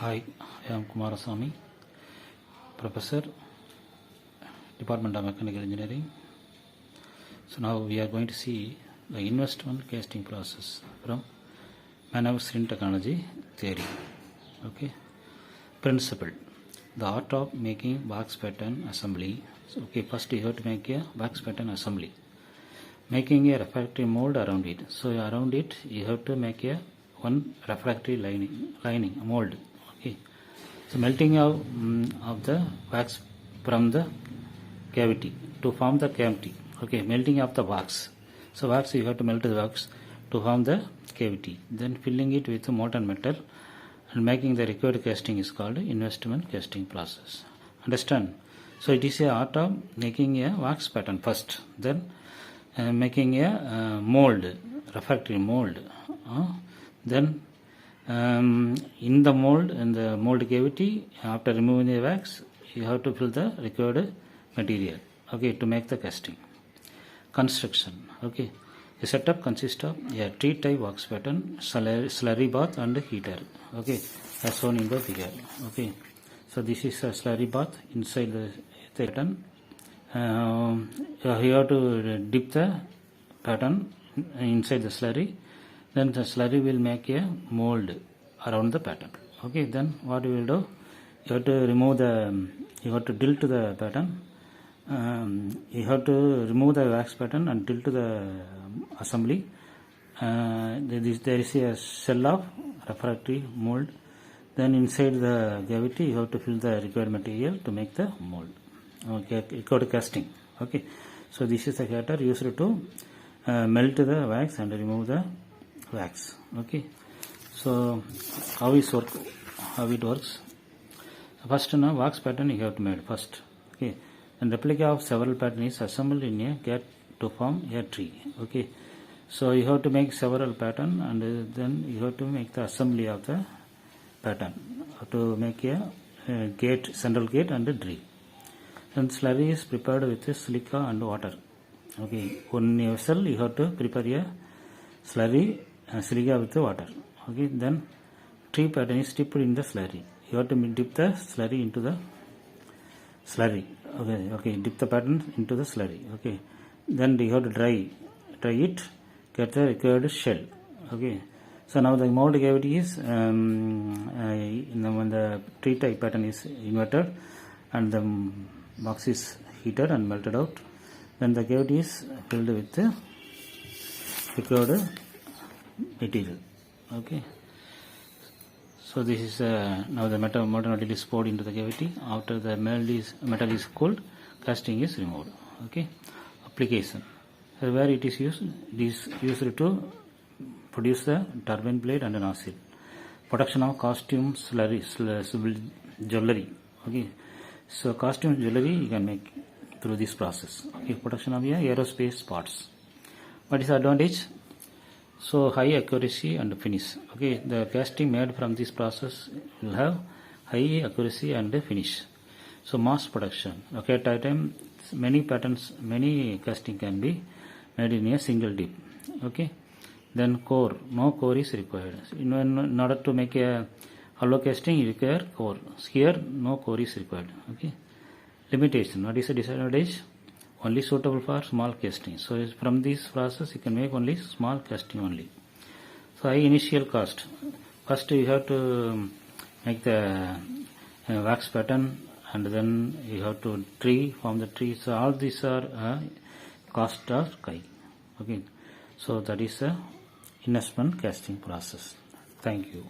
Hi, I am Kumarasamy, Professor, Department of Mechanical Engineering. So now we are going to see the investment casting process from manufacturing technology theory. Okay, principle: the art of making wax pattern assembly. So, okay, first you have to make a wax pattern assembly, making a refractory mold around it. So around it you have to make a one refractory lining mold. Okay, so melting of the wax from the cavity to form the cavity. Okay, melting of the wax. So wax, you have to melt the wax to form the cavity. Then filling it with molten metal and making the required casting is called investment casting process. Understand? So it is a art of making a wax pattern first, then making a mold, refractory mold. Then in the mold cavity, after removing the wax, you have to fill the required material, okay, to make the casting. Construction. Okay, the setup consists of a tree type wax pattern, slurry bath and heater. Okay, as shown in the figure. Okay, so this is a slurry bath inside the pattern. You have to dip the pattern inside the slurry. Then the slurry will make a mold around the pattern. Okay, then what you will do? You have to remove you have to tilt the pattern. You have to remove the wax pattern and tilt the assembly. There is a shell of refractory mold. Then inside the cavity, you have to fill the required material to make the mold. Okay, required casting. Okay, so this is a heater used to melt the wax and remove the wax. Okay, so how it works? First, wax pattern you have to make first. Okay, and replica of several patterns is assembled in a cat to form a tree. Okay, so you have to make several pattern and then you have to make the assembly of the pattern to make a gate, central gate and a tree. And slurry is prepared with silica and water. Okay, on a vessel you have to prepare a slurry silica with the water. Okay, then tree pattern is dipped in the slurry. You have to dip the slurry into the slurry. Okay, dip the pattern into the slurry. Okay, then you have to dry it, get the required shell. Okay, so now the mold cavity is when the tree type pattern is inverted and the box is heated and melted out, then the cavity is filled with the required material. Okay, so this is now the molten metal is poured into the cavity. After the metal is cooled, casting is removed. Okay, application. So where it is used to produce the turbine blade and a nozzle. Production of costume jewelry. Okay, so costume jewelry you can make through this process. Okay, production of aerospace parts. What is the advantage? So high accuracy and finish. Okay, the casting made from this process will have high accuracy and finish. So mass production. Okay, at a time many patterns, many casting can be made in a single dip. Okay, then core. No core is required. In order to make a hollow casting, you require core. Here no core is required. Okay, limitation. What is the disadvantage? Only suitable for small casting. So from this process you can make only small casting only. So high initial cost. First you have to make the wax pattern and then you have to form the tree. So all these are cost are high. Okay, so that is a investment casting process. Thank you.